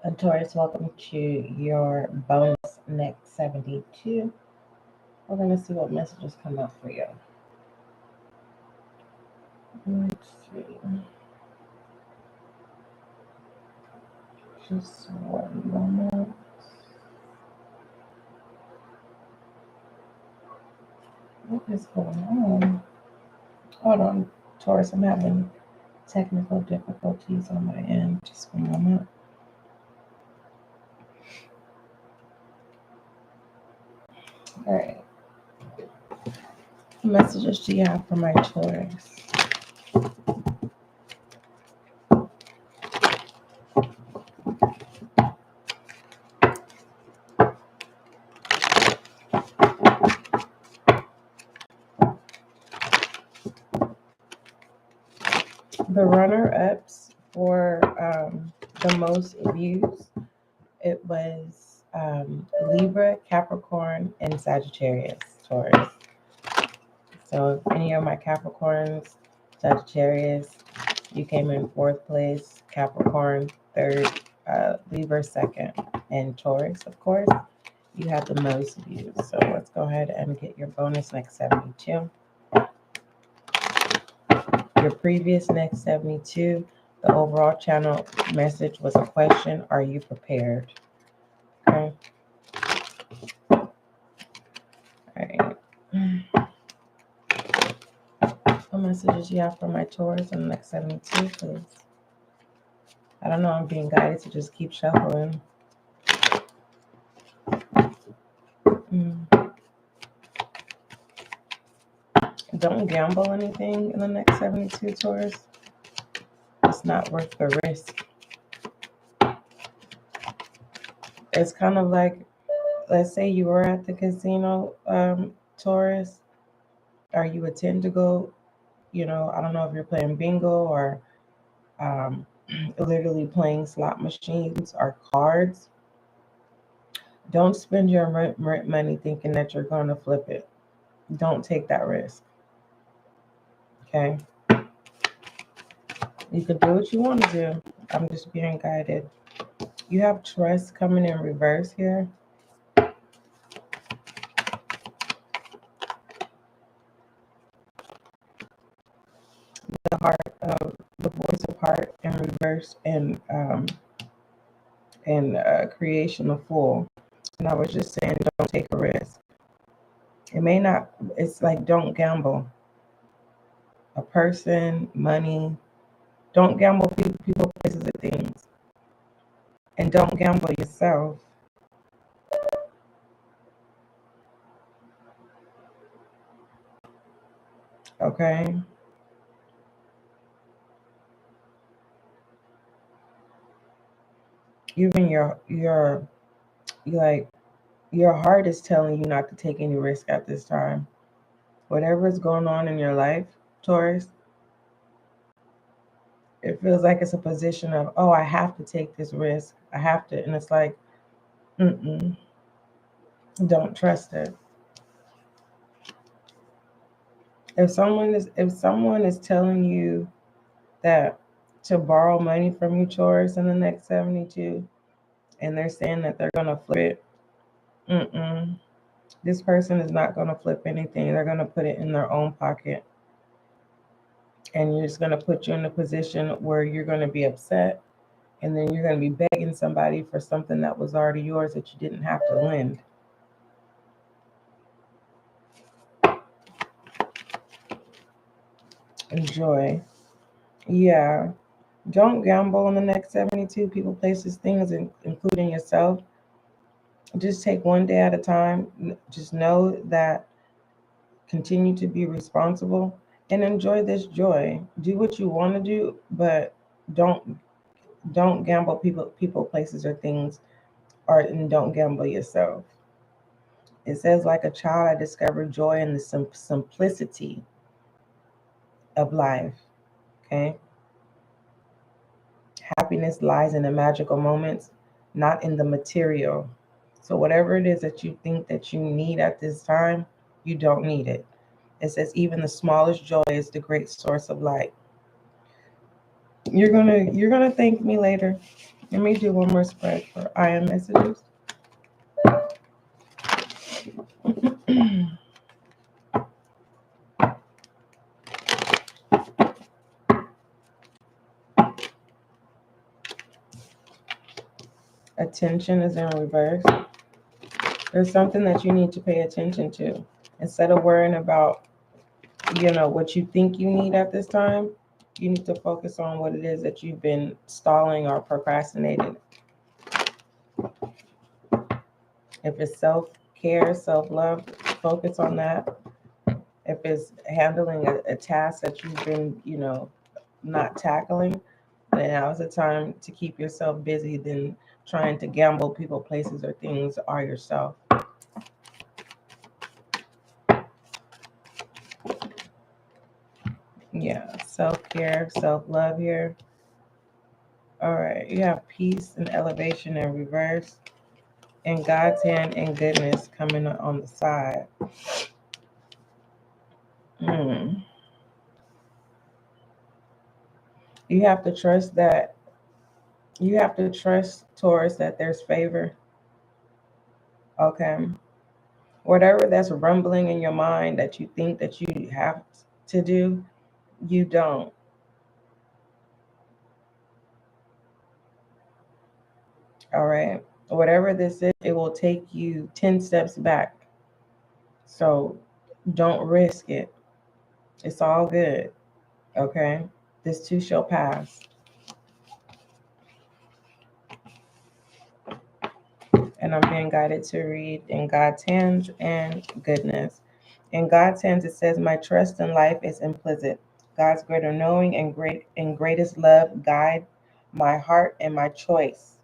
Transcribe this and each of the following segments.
And Taurus, welcome to your bonus next 72. We're going to see what messages come up for you. Let's see. Just 1 moment. What is going on? Hold on, Taurus. I'm having technical difficulties on my end. Just 1 moment. All right. What messages do you have for my Taurus? The runner-ups for the most views, it was Libra, Capricorn, and Sagittarius, Taurus. So if any of my Capricorns, Sagittarius, you came in 4th place, Capricorn 3rd, Libra 2nd, and Taurus, of course, you have the most views. So let's go ahead and get your bonus next 72. Your previous next 72, the overall channel message was a question: are you prepared? Okay. All right. What messages you have for my Taurus in the next 72, please? I don't know, I'm being guided to just keep shuffling. Don't gamble anything in the next 72, Taurus. It's not worth the risk. It's kind of like, let's say you were at the casino, Taurus, or you attend to go, I don't know if you're playing bingo or literally playing slot machines or cards. Don't spend your money thinking that you're going to flip it. Don't take that risk. Okay? You can do what you want to do. I'm just being guided. You have trust coming in reverse here. The heart of the voice of heart in reverse and creation of full. And I was just saying, don't take a risk. It may not, it's like, don't gamble. A person, money, don't gamble people, places, and things. And don't gamble yourself. Okay? Even your heart is telling you not to take any risk at this time. Whatever is going on in your life, Taurus, it feels like it's a position of, oh, I have to take this risk. I have to. And it's like, don't trust it. If someone is telling you that to borrow money from you, Taurus, in the next 72, and they're saying that they're going to flip it, this person is not going to flip anything. They're going to put it in their own pocket. And you're just going to put you in a position where you're going to be upset. And then you're going to be begging somebody for something that was already yours that you didn't have to lend. Enjoy. Yeah. Don't gamble in the next 72 people, places, things, including yourself. Just take one day at a time. Just know that continue to be responsible and enjoy this joy. Do what you want to do, but don't gamble people, places, or things, and don't gamble yourself. It says, like a child, I discovered joy in the simplicity of life. Okay. Happiness lies in the magical moments, not in the material. So whatever it is that you think that you need at this time, you don't need it. It says even the smallest joy is the great source of light. You're gonna thank me later. Let me do one more spread for IM messages. Attention is in reverse. There's something that you need to pay attention to. Instead of worrying about, what you think you need at this time, you need to focus on what it is that you've been stalling or procrastinating. If it's self-care, self-love, focus on that. If it's handling a task that you've been, not tackling, then now's the time to keep yourself busy than trying to gamble people, places, or things, or yourself. Yeah, self-care, self-love here. All right, you have peace and elevation in reverse, and God's hand and goodness coming on the side. You have to trust that. You have to trust, Taurus, that there's favor. Okay. Whatever that's rumbling in your mind that you think that you have to do, you don't. All right. Whatever this is, it will take you 10 steps back. So don't risk it. It's all good. Okay. This too shall pass. And I'm being guided to read in God's hands and goodness. In God's hands, it says, "My trust in life is implicit. God's greater knowing and greatest love guide my heart and my choice.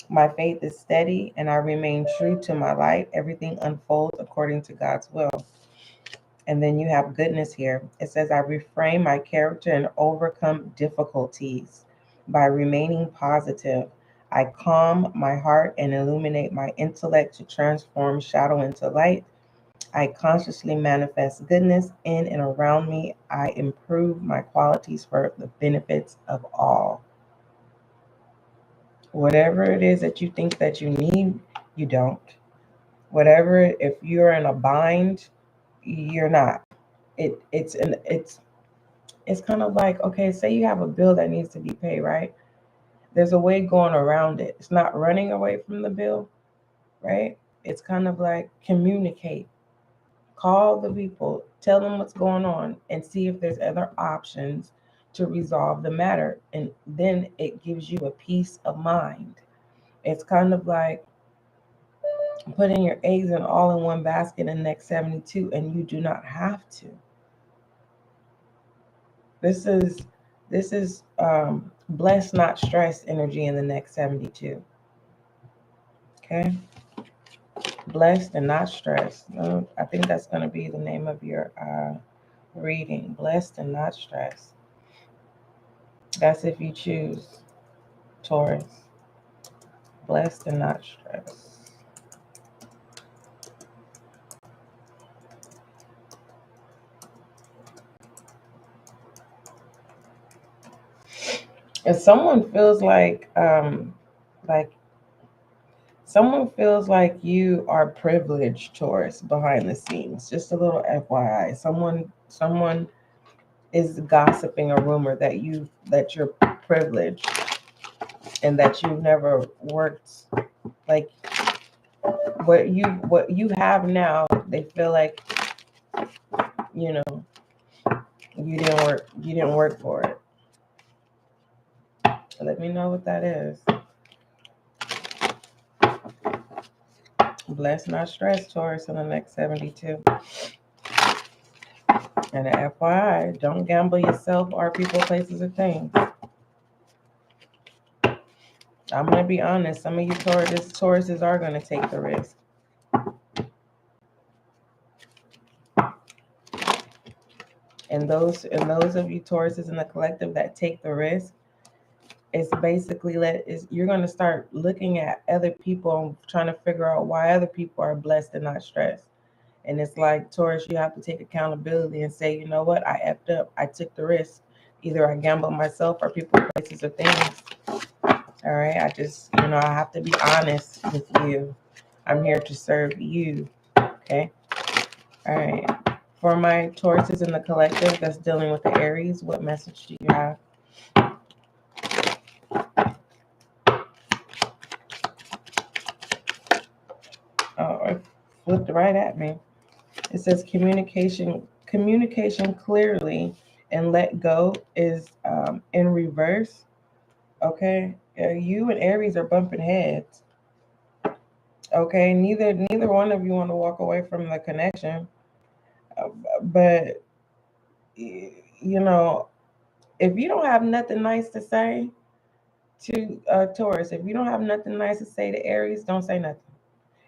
My faith is steady, and I remain true to my life. Everything unfolds according to God's will." And then you have goodness here. It says, "I reframe my character and overcome difficulties by remaining positive. I calm my heart and illuminate my intellect to transform shadow into light. I consciously manifest goodness in and around me. I improve my qualities for the benefits of all." Whatever it is that you think that you need, you don't. Whatever, if you're in a bind, you're not. It's kind of like, okay, say you have a bill that needs to be paid, right? There's a way going around it. It's not running away from the bill, right? It's kind of like communicate. Call the people, tell them what's going on, and see if there's other options to resolve the matter. And then it gives you a peace of mind. It's kind of like putting your eggs in all in one basket in the next 72, and you do not have to. This is blessed, not stressed energy in the next 72. Okay, blessed and not stressed. I think that's going to be the name of your reading. Blessed and not stressed. That's if you choose, Taurus. Blessed and not stressed. If someone feels like someone feels like you are privileged, Taurus, behind the scenes. Just a little FYI. Someone is gossiping a rumor that you're privileged and that you've never worked, like what you have now. They feel like you didn't work for it. Let me know what that is. Blessed, not stressed, Taurus, in the next 72. And an FYI, don't gamble yourself or people, places, or things. I'm going to be honest. Some of you Tauruses are going to take the risk. And those of you Tauruses in the collective that take the risk, it's basically you're going to start looking at other people and trying to figure out why other people are blessed and not stressed. And it's like, Taurus, you have to take accountability and say, you know what? I effed up. I took the risk. Either I gambled myself or people, places, or things. All right. I just, I have to be honest with you. I'm here to serve you. Okay. All right. For my Tauruses in the collective that's dealing with the Aries, what message do you have? Oh, it flipped right at me. It says communication clearly and let go is in reverse. Okay. You and Aries are bumping heads. Okay. Neither one of you want to walk away from the connection. Uh, but you know, if you don't have nothing nice to say to Taurus, if you don't have nothing nice to say to Aries, don't say nothing.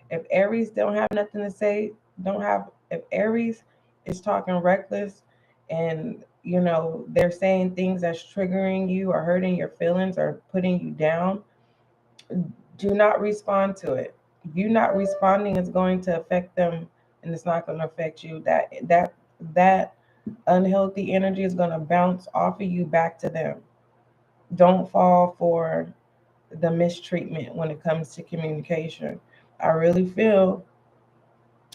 If Aries don't have nothing to say, don't have. If Aries is talking reckless, and they're saying things that's triggering you or hurting your feelings or putting you down, do not respond to it. You not responding is going to affect them, and it's not going to affect you. That unhealthy energy is going to bounce off of you back to them. Don't fall for the mistreatment when it comes to communication. I really feel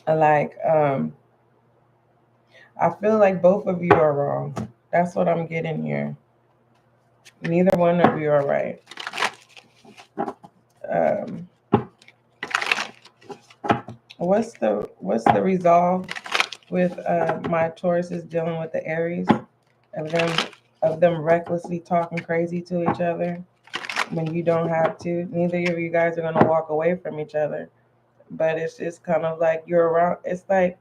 like both of you are wrong. That's what I'm getting here. Neither one of you are right. Um, what's the resolve with my Tauruses dealing with the Aries of them recklessly talking crazy to each other when you don't have to. Neither of you guys are gonna walk away from each other, but it's just kind of like you're around. It's like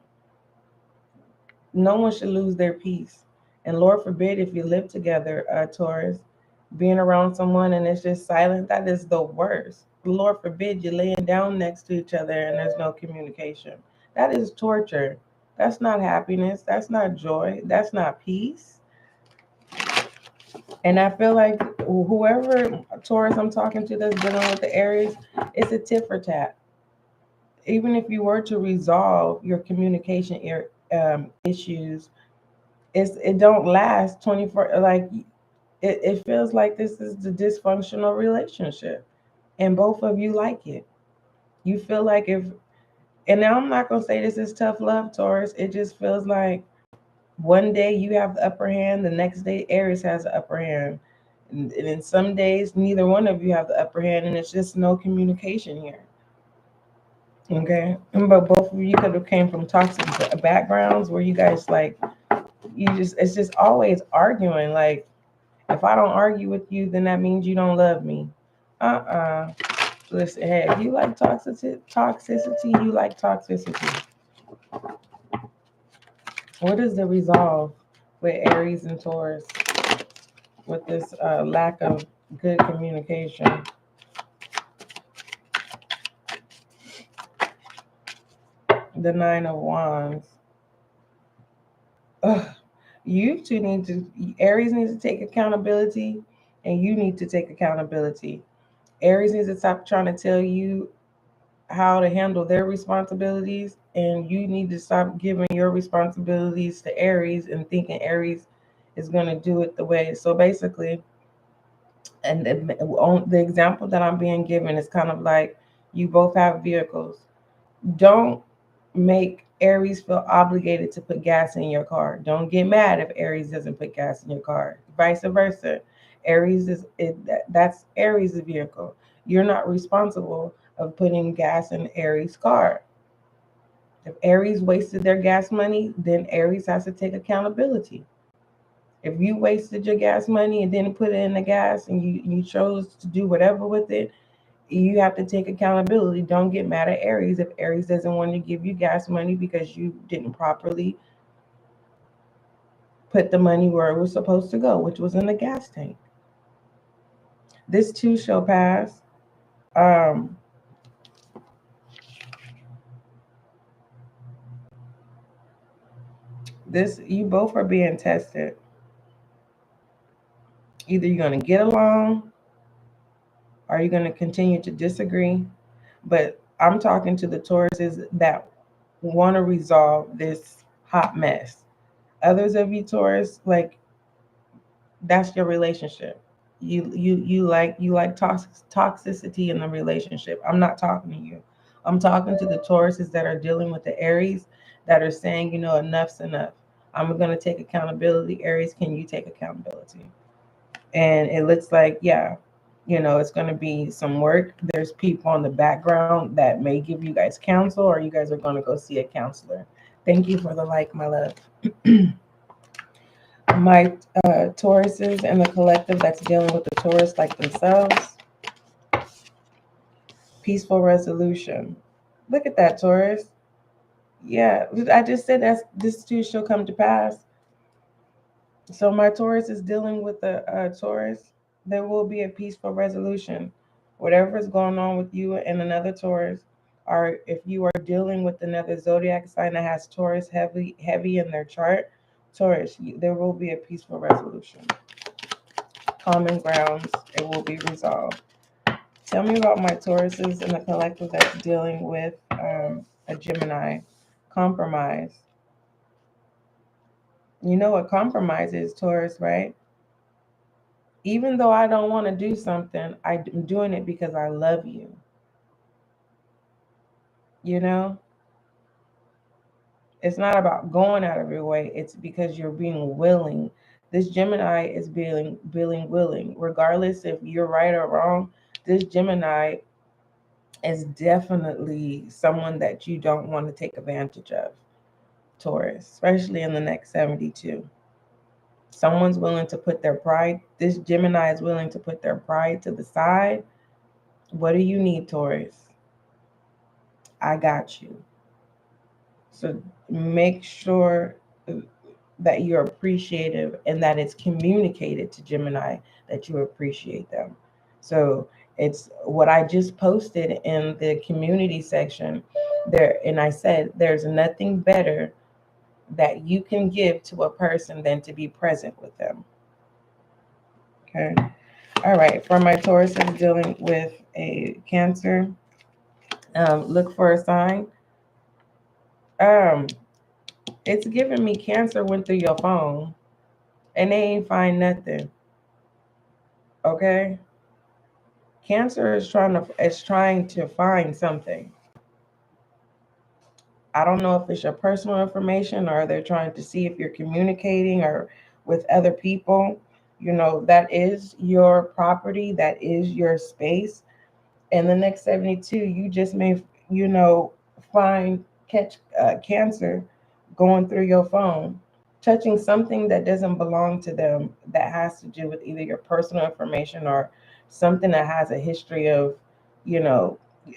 no one should lose their peace. And Lord forbid if you live together, Taurus, being around someone and it's just silent, that is the worst. Lord forbid you're laying down next to each other and there's no communication. That is torture. That's not happiness. That's not joy. That's not peace. And I feel like whoever Taurus I'm talking to that's dealing with the Aries, it's a tit for tat. Even if you were to resolve your communication issues, it don't last 24. Like it feels like this is the dysfunctional relationship, and both of you like it. You feel like if, and now I'm not gonna say this is tough love, Taurus. It just feels like one day you have the upper hand, the next day Aries has the upper hand, and then some days neither one of you have the upper hand, and it's just no communication here. Okay, but both of you could have came from toxic backgrounds where you guys like it's just always arguing. Like if I don't argue with you, then that means you don't love me. Listen, hey, if you like toxicity, you like toxicity. What is the resolve with Aries and Taurus with this lack of good communication? The Nine of Wands. Ugh. You two Aries needs to take accountability, and you need to take accountability. Aries needs to stop trying to tell you how to handle their responsibilities, and you need to stop giving your responsibilities to Aries and thinking Aries is going to do it the way. So basically, and the example that I'm being given is kind of like you both have vehicles. Don't make Aries feel obligated to put gas in your car. Don't get mad if Aries doesn't put gas in your car. Vice versa. That's Aries' vehicle. You're not responsible of putting gas in Aries' car. If Aries wasted their gas money, then Aries has to take accountability. If you wasted your gas money and didn't put it in the gas and you chose to do whatever with it, you have to take accountability. Don't get mad at Aries if Aries doesn't want to give you gas money because you didn't properly put the money where it was supposed to go, which was in the gas tank. This too shall pass. Um, this you both are being tested. Either you're going to get along or you're going to continue to disagree. But I'm talking to the Tauruses that want to resolve this hot mess. Others of you Taurus, like that's your relationship. You like toxicity in the relationship. I'm not talking to you. I'm talking to the Tauruses that are dealing with the Aries that are saying, enough's enough. I'm going to take accountability. Aries, can you take accountability? And it looks like, yeah, it's going to be some work. There's people on the background that may give you guys counsel, or you guys are going to go see a counselor. Thank you for the like, my love. My Tauruses and the collective that's dealing with the Taurus like themselves. Peaceful resolution. Look at that, Taurus. Yeah, I just said this too shall come to pass. So my Taurus is dealing with the Taurus. There will be a peaceful resolution. Whatever is going on with you and another Taurus, or if you are dealing with another zodiac sign that has Taurus heavy in their chart, Taurus, there will be a peaceful resolution. Common grounds, it will be resolved. Tell me about my Tauruses in the collective that's dealing with a Gemini. Compromise. You know what compromise is, Taurus, right? Even though I don't want to do something, I'm doing it because I love you. It's not about going out of your way. It's because you're being willing. This Gemini is being willing. Regardless if you're right or wrong, this Gemini is definitely someone that you don't want to take advantage of, Taurus, especially in the next 72. Someone's willing to put their pride, this Gemini is willing to put their pride to the side. What do you need, Taurus? I got you. So make sure that you're appreciative and that it's communicated to Gemini that you appreciate them. So it's what I just posted in the community section there. And I said, there's nothing better that you can give to a person than to be present with them. Okay. All right. For my Taurus that's dealing with a Cancer, look for a sign. It's giving me Cancer went through your phone and they ain't find nothing. Okay. Cancer is trying to find something. I don't know if it's your personal information or they're trying to see if you're communicating or with other people. That is your property, that is your space. In the next 72, you just may, catch Cancer going through your phone, touching something that doesn't belong to them, that has to do with either your personal information or something that has a history of,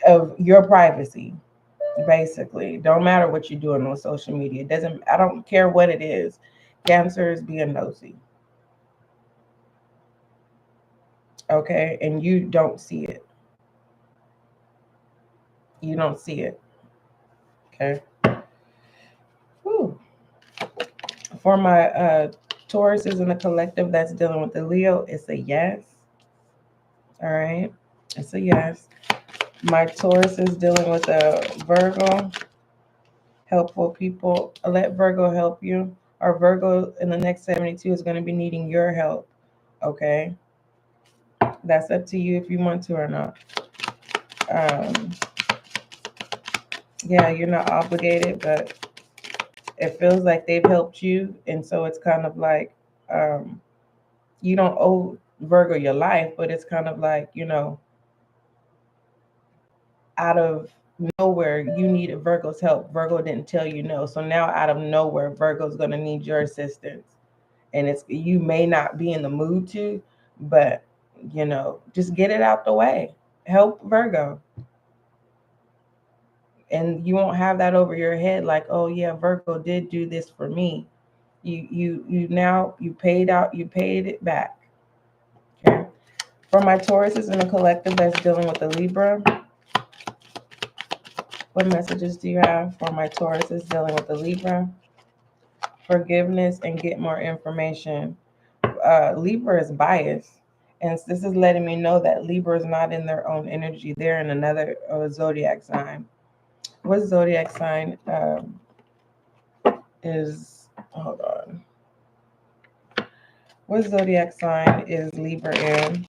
of your privacy. Basically, don't matter what you're doing on social media. I don't care what it is. Cancer is being nosy. Okay, and you don't see it. You don't see it. Okay. Whew. For my Tauruses in the collective that's dealing with the Leo, it's a yes. All right. It's a yes. My Taurus is dealing with a Virgo. Helpful people. Let Virgo help you. Or Virgo in the next 72 is going to be needing your help. Okay. That's up to you if you want to or not. Yeah, you're not obligated, but it feels like they've helped you. And so it's kind of like you don't owe Virgo your life, but it's kind of like, out of nowhere, you needed Virgo's help. Virgo didn't tell you no. So now out of nowhere, Virgo's going to need your assistance. And you may not be in the mood to, but, just get it out the way. Help Virgo. And you won't have that over your head like, oh yeah, Virgo did do this for me. You paid it back. Okay. For my Tauruses in the collective that's dealing with the Libra, what messages do you have for my Tauruses dealing with the Libra? Forgiveness and get more information. Libra is biased. And this is letting me know that Libra is not in their own energy. They're in another zodiac sign. What zodiac sign is, hold on. What zodiac sign is Libra in?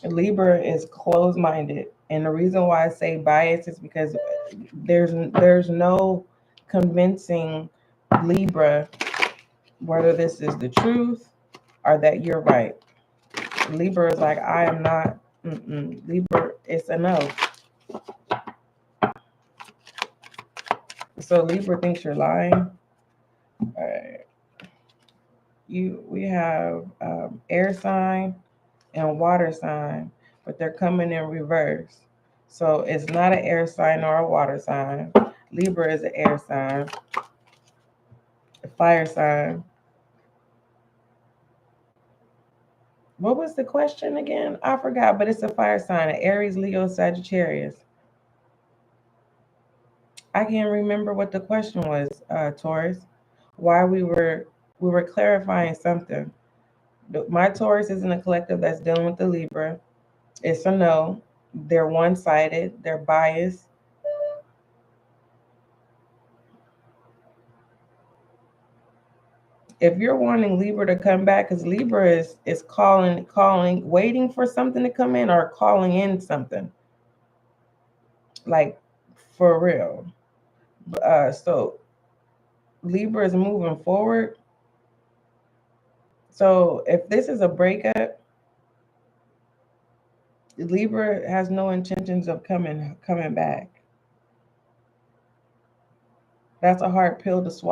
Libra is closed-minded, and the reason why I say bias is because there's no convincing Libra whether this is the truth or that you're right. Libra is like, I am not. Libra, it's a no. So Libra thinks you're lying. All right. We have air sign and water sign, but they're coming in reverse. So it's not an air sign or a water sign. Libra is an air sign, a fire sign. What was the question again? I forgot, but it's a fire sign, an Aries, Leo, Sagittarius. I can't remember what the question was, Taurus. Why we were clarifying something. My Taurus is in a collective that's dealing with the Libra. It's a no. They're one-sided. They're biased. If you're wanting Libra to come back, because Libra is calling, waiting for something to come in or calling in something, like for real. So Libra is moving forward. So if this is a breakup, Libra has no intentions of coming back. That's a hard pill to swallow.